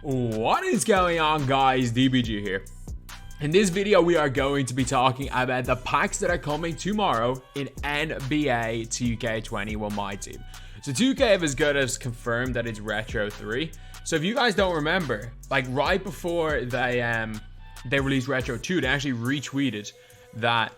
What is going on, guys? DBG here. In this video, we are going to be talking about the packs that are coming tomorrow in NBA 2K21 MyTEAM. So 2K has got us confirmed that it's Retro 3. So if you guys don't remember, like right before they released Retro 2, they actually retweeted that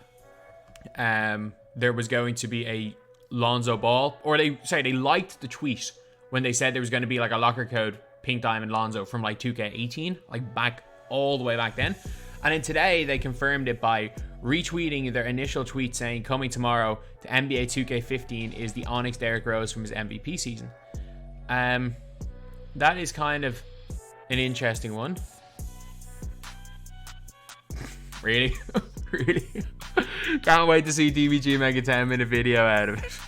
there was going to be a Lonzo Ball, or they liked the tweet when they said there was going to be like a locker code Pink Diamond Lonzo from like 2K18, like back all the way back then. And then today they confirmed it by retweeting their initial tweet saying coming tomorrow to NBA 2K15 is the Onyx Derrick Rose from his MVP season. That is kind of an interesting one. Really? Really? Can't wait to see DBG make a 10-minute video out of it.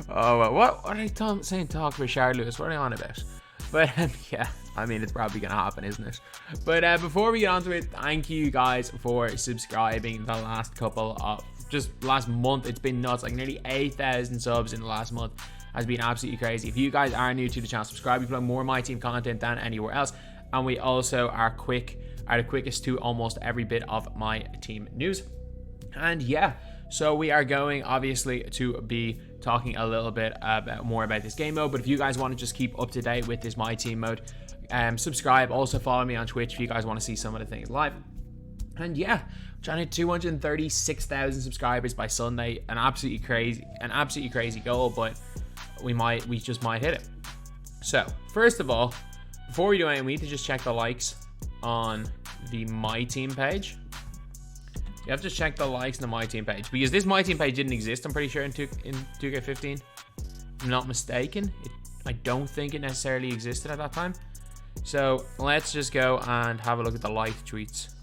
Oh, well, what are they saying? Talk about Shard Lewis. What are they on about? But yeah, I mean, it's probably gonna happen, isn't it? But before we get on to it, thank you guys for subscribing the last couple of, just last month. It's been nuts, like nearly 8,000 subs in the last month. Has been absolutely crazy. If you guys are new to the channel, subscribe. We play more MyTEAM content than anywhere else, and we also are the quickest to almost every bit of MyTEAM news. And yeah, so we are going obviously to be talking a little bit more about this game mode. But if you guys want to just keep up to date with this MyTEAM mode, subscribe. Also follow me on Twitch if you guys want to see some of the things live. And yeah, I'm trying to hit 236,000 subscribers by Sunday. An absolutely crazy goal, but we just might hit it. So first of all, before we do anything, we need to just check the likes on the MyTEAM page. You have to check the likes on the MyTEAM page, because this MyTEAM page didn't exist, I'm pretty sure, in 2K15. If I'm not mistaken. I don't think it necessarily existed at that time. So let's just go and have a look at the liked tweets.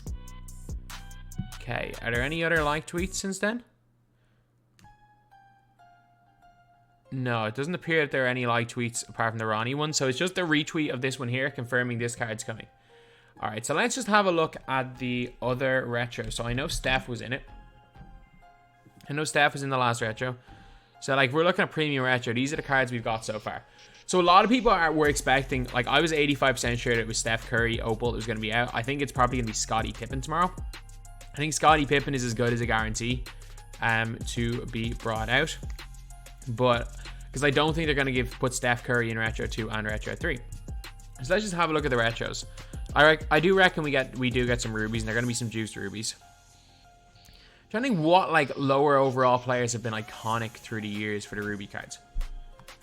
Okay, are there any other liked tweets since then? No, it doesn't appear that there are any liked tweets apart from the Ronnie one. So it's just a retweet of this one here confirming this card's coming. Alright, so let's just have a look at the other retro. So I know Steph was in it. I know Steph was in the last retro. So like, we're looking at premium retro. These are the cards we've got so far. So a lot of people were expecting, like I was 85% sure that it was Steph Curry Opal that was going to be out. I think it's probably going to be Scottie Pippen tomorrow. I think Scottie Pippen is as good as a guarantee to be brought out. But, because I don't think they're going to put Steph Curry in Retro 2 and Retro 3. So let's just have a look at the retros. I do reckon we do get some rubies, and they're going to be some juiced rubies. I'm trying to think what like lower overall players have been iconic through the years for the ruby cards.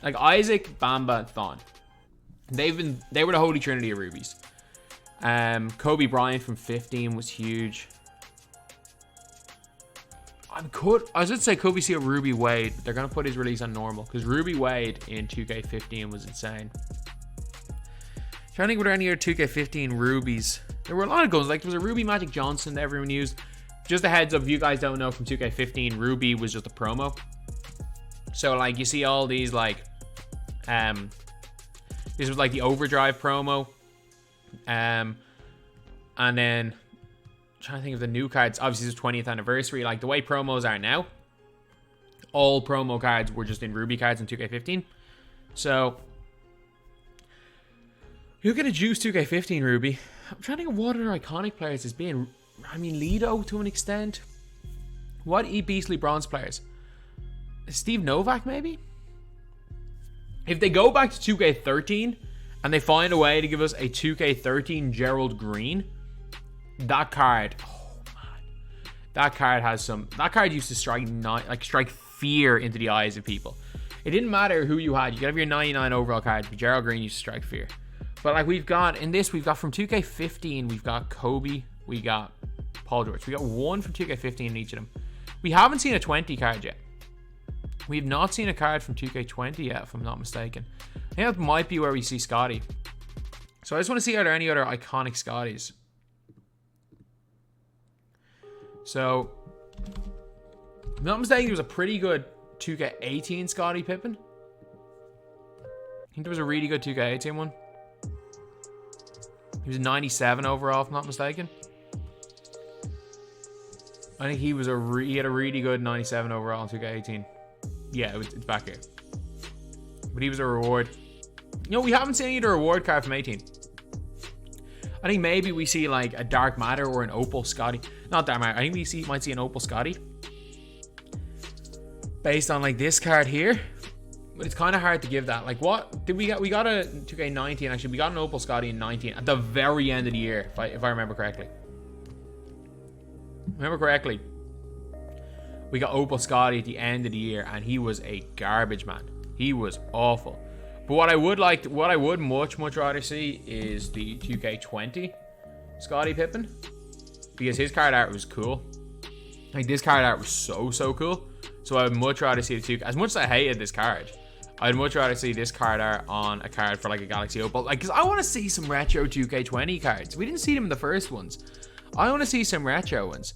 Like Isaac, Bamba, Thon. They were the holy trinity of rubies. Kobe Bryant from 15 was huge. I was going to say Kobe Seal Ruby Wade, but they're going to put his release on normal, because Ruby Wade in 2K15 was insane. Trying to think, were there any other 2K15 rubies? There were a lot of guns. Like there was a Ruby Magic Johnson that everyone used. Just a heads up, if you guys don't know, from 2K15, Ruby was just a promo. So like you see all these like, this was like the Overdrive promo, and then I'm trying to think of the new cards. Obviously, it's 20th anniversary. Like the way promos are now, all promo cards were just in Ruby cards in 2K15. So you get a juice 2K15 Ruby. I'm trying to think of what other iconic players has been. I mean, Lido to an extent. What beastly bronze players? Steve Novak, maybe? If they go back to 2K13 and they find a way to give us a 2K13 Gerald Green, that card, oh man, that card used to strike fear into the eyes of people. It didn't matter who you had. You could have your 99 overall cards, but Gerald Green used to strike fear. But like we've got from 2K15, we've got Kobe, we got Paul George. We got one from 2K15 in each of them. We haven't seen a 20 card yet. We've not seen a card from 2K20 yet, if I'm not mistaken. I think that might be where we see Scotty. So I just want to see, are there any other iconic Scotties? So, if I'm not mistaken, there was a pretty good 2K18 Scottie Pippen. I think there was a really good 2K18 one. He was 97 overall, if I'm not mistaken. I think he had a really good 97 overall in 2K18. Yeah, it's back here. But he was a reward. You know, we haven't seen any of the reward card from 18. I think maybe we see like a Dark Matter or an Opal Scotty. Not Dark Matter. I think we might see an Opal Scotty based on like this card here. But it's kind of hard to give that. Like, what did we got? We got a 2K19 actually. We got an Opal Scotty in 19 at the very end of the year, if I remember correctly. We got Opal Scotty at the end of the year, and he was a garbage man. He was awful. But what I would much rather see is the 2K20 Scotty Pippen, because his card art was cool. Like, this card art was so cool. So I would much rather see the 2K. As much as I hated this card, I'd much rather see this card art on a card for like a Galaxy Opal. Like, because I want to see some retro 2K20 cards. We didn't see them in the first ones. I want to see some retro ones.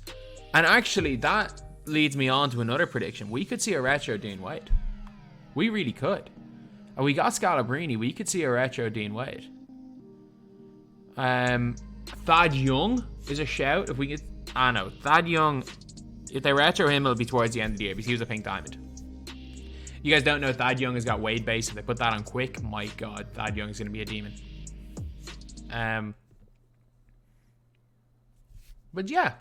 And actually, that leads me on to another prediction. We could see a retro Dean Wade. We really could. And we got Scalabrini. We could see a retro Dean Wade. Thad Young is a shout. If we get, I know Thad Young. If they retro him, it'll be towards the end of the year because he was a pink diamond. You guys don't know Thad Young has got Wade base. If they put that on quick, my God, Thad Young is going to be a demon. But yeah,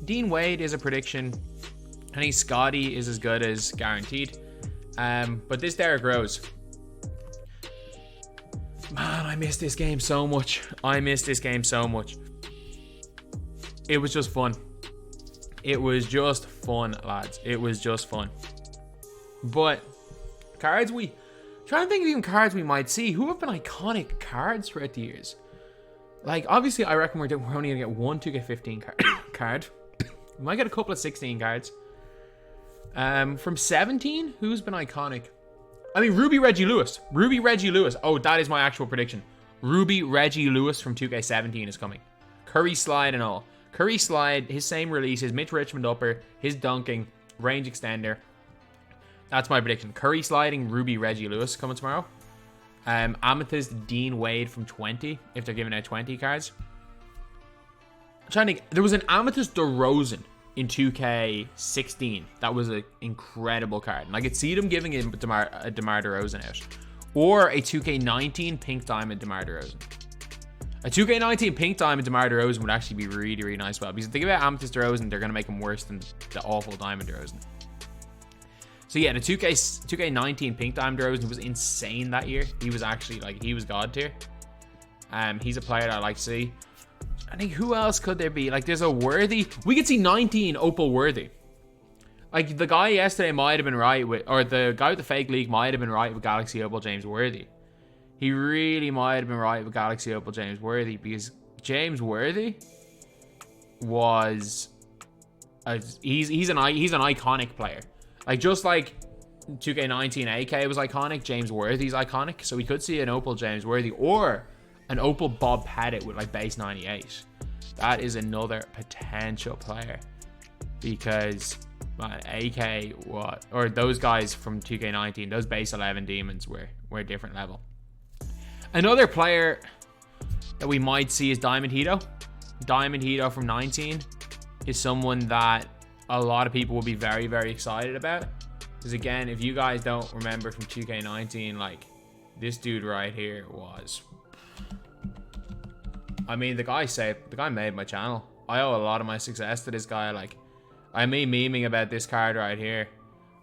Dean Wade is a prediction. I think Scotty is as good as guaranteed. But this Derrick Rose, man, I miss this game so much. It was just fun. It was just fun, lads. It was just fun. But cards trying to think of even cards we might see. Who have been iconic cards throughout the years? Like, obviously, I reckon we're only gonna get one 2K15 card. We might get a couple of 16 cards. From 17, who's been iconic? I mean, Ruby Reggie Lewis. Oh, that is my actual prediction. Ruby Reggie Lewis from 2K17 is coming. Curry slide and all. Curry slide, his same release, his Mitch Richmond upper, his dunking, range extender. That's my prediction. Curry sliding, Ruby Reggie Lewis coming tomorrow. Amethyst Dean Wade from 20, if they're giving out 20 cards. I'm trying to think. There was an Amethyst DeRozan in 2K16. That was an incredible card. And I could see them giving him a DeMar DeRozan out. Or a 2K19 Pink Diamond DeMar DeRozan. A 2K19 Pink Diamond DeMar DeRozan would actually be really nice. Well, because if they give out Amethyst DeRozan, they're going to make him worse than the awful Diamond DeRozan. So yeah, the 2K19 Pink Diamond DeRozan was insane that year. He was actually, like, he was god tier. He's a player that I like to see. I think, who else could there be? Like, there's a Worthy. We could see 19 Opal Worthy. Like, the guy yesterday might have been right with, or the guy with the fake league might have been right with Galaxy Opal James Worthy. He really might have been right with Galaxy Opal James Worthy, because James Worthy was he's an iconic player. Like, just like 2K19 AK was iconic, James Worthy's iconic. So we could see an Opal James Worthy or an Opal Bob Pettit with like base 98. That is another potential player, because man, AK or those guys from 2K19, those base 11 demons were a different level. Another player that we might see is Diamond Hedo. Diamond Hedo from 19 is someone that a lot of people will be very excited about, because again, if you guys don't remember from 2K19, like, this dude right here was, I mean, the guy made my channel. I owe a lot of my success to this guy. Like, I mean, memeing about this card right here.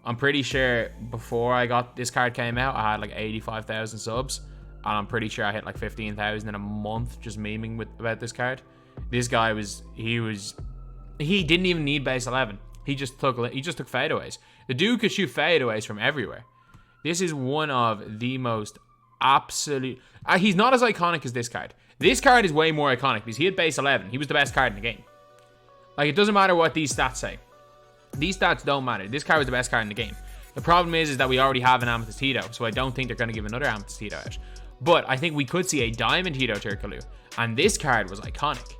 I'm pretty sure before this card came out, I had like 85,000 subs, and I'm pretty sure I hit like 15,000 in a month just memeing about this card. This guy he didn't even need base 11. He just took fadeaways. The dude could shoot fadeaways from everywhere. This is one of the most absolute. He's not as iconic as this card. This card is way more iconic because he had base 11. He was the best card in the game. Like, it doesn't matter what these stats say. These stats don't matter. This card was the best card in the game. The problem is that we already have an Amethyst Hedo, so I don't think they're going to give another Amethyst Hedo out. But I think we could see a Diamond Hedo Turkoglu, and this card was iconic.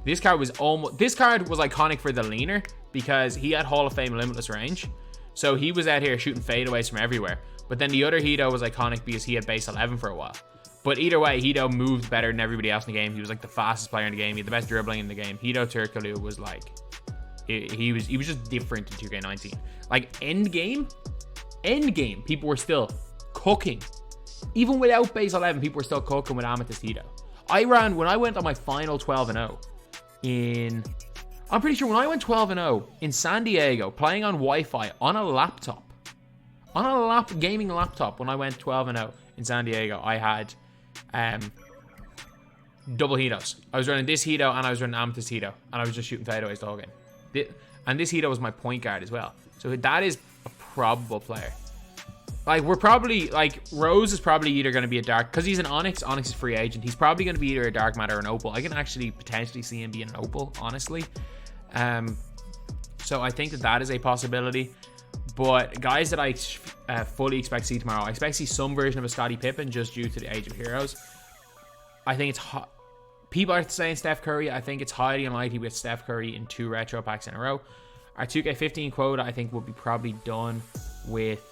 This card was iconic for the leaner because he had Hall of Fame limitless range. So he was out here shooting fadeaways from everywhere. But then the other Hedo was iconic because he had base 11 for a while. But either way, Hedo moved better than everybody else in the game. He was like the fastest player in the game. He had the best dribbling in the game. Hedo Turkoglu was like, he was just different in 2K19. Like, end game, people were still cooking. Even without base 11, people were still cooking with Amethyst Hedo. when I went on my final 12-0 I'm pretty sure when I went 12-0 in San Diego, playing on Wi-Fi on a laptop, gaming laptop, when I went 12-0 in San Diego, I had double Hedos. I was running this Hedo and I was running Amethyst Hedo, and I was just shooting fadeaways the whole game. And this Hedo was my point guard as well. So that is a probable player. Like, we're probably, like, Rose is probably either going to be a dark, because he's an Onyx. Onyx is free agent. He's probably going to be either a dark matter or an opal. I can actually potentially see him being an opal, honestly. So I think that is a possibility. But guys that I fully expect to see tomorrow, I expect to see some version of a Scottie Pippen just due to the age of heroes. I think it's hot. People are saying Steph Curry. I think it's highly unlikely with Steph Curry in 2 retro packs in a row. Our 2K15 quota, I think, will be probably done with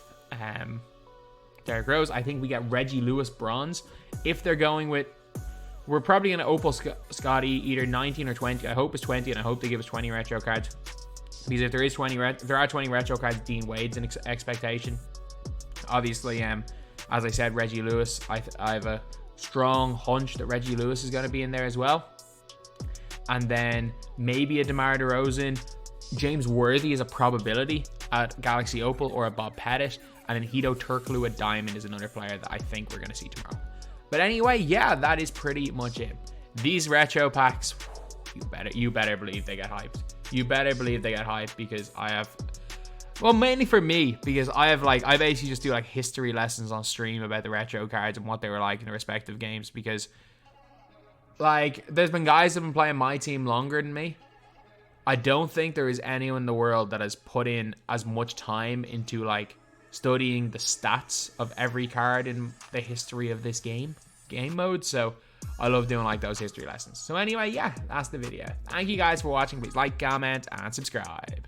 Derrick Rose. I think we get Reggie Lewis bronze. If they're going with, we're probably going to opal Scotty either 19 or 20. I hope it's 20, and I hope they give us 20 retro cards. Because if there are 20 retro cards, Dean Wade's an expectation. Obviously, as I said, Reggie Lewis. I have a strong hunch that Reggie Lewis is going to be in there as well. And then maybe a DeMar DeRozan. James Worthy is a probability at Galaxy Opal, or a Bob Pettit. And then Hedo Turkoglu at Diamond is another player that I think we're going to see tomorrow. But anyway, yeah, that is pretty much it. These retro packs, you better believe they get hyped. You better believe they get hyped, because I have, well, mainly for me, because I basically just do like history lessons on stream about the retro cards and what they were like in the respective games, because like there's been guys that have been playing my team longer than me. I don't think there is anyone in the world that has put in as much time into like studying the stats of every card in the history of this game mode. So I love doing like those history lessons. So anyway, yeah, that's the video. Thank you guys for watching. Please like, comment, and subscribe.